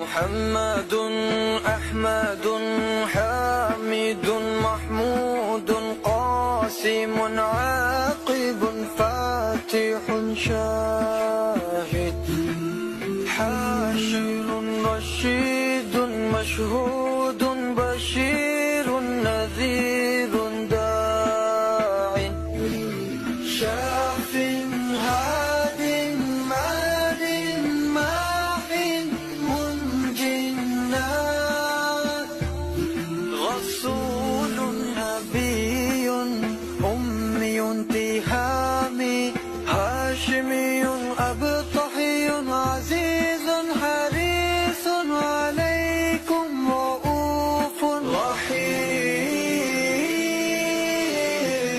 محمد أحمد حامد محمود قاسم عاقب فاتح شاهد حاشر رشيد مشهود بشير نذير داع شاف هاد مال ماح منج الناس رسول نبي أمي تهامي هاشمي أبطحي عزيز حريص عليكم رؤوف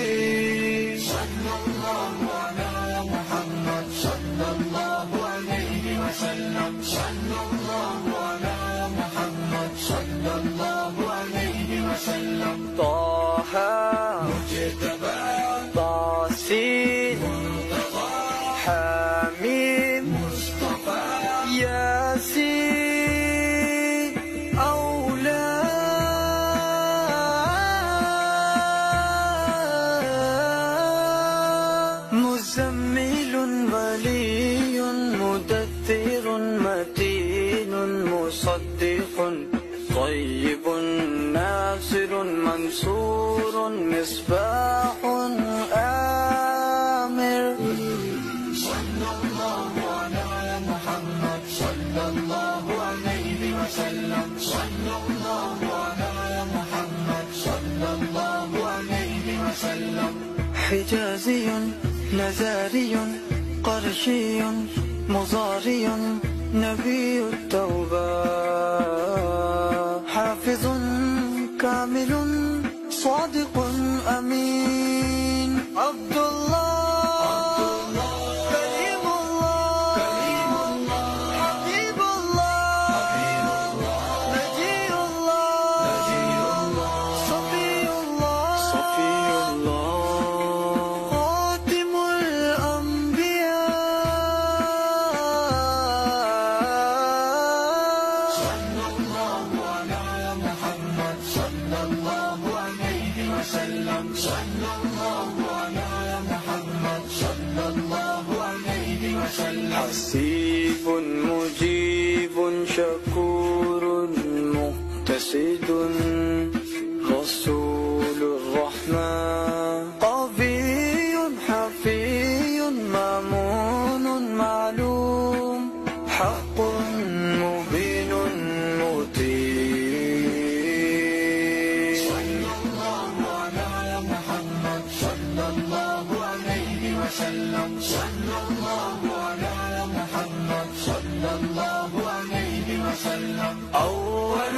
رحيم صلى الله على محمد صلى الله عليه وسلم صلى الله على محمد صلى الله عليه وسلم طه مجتبى طاسين حميم مصطفى ياسين أولاد مزمل ولي مدثر متين مصدق طيب ناصر منصور مصباح آمر صلى الله على محمد صلى الله عليه وسلم صلى الله على محمد صلى الله عليه وسلم حجازي نزاري قرشي مضاري نبي التوبة حافظ كامل صادق أمين عبد الله كريم الله حبيب الله نجي الله صفي الله خاتم الأنبياء صلى الله على محمد صلى الله عليه وسلم صلى الله على محمد صلى الله عليه وسلم حسيب مجيب شكور مقتصد رسول الرحمن قوي حفي مامون معلوم حق مبين مطيع صلى الله على محمد صلى الله عليه وسلم صلى الله على محمد صلى الله عليه وسلم أول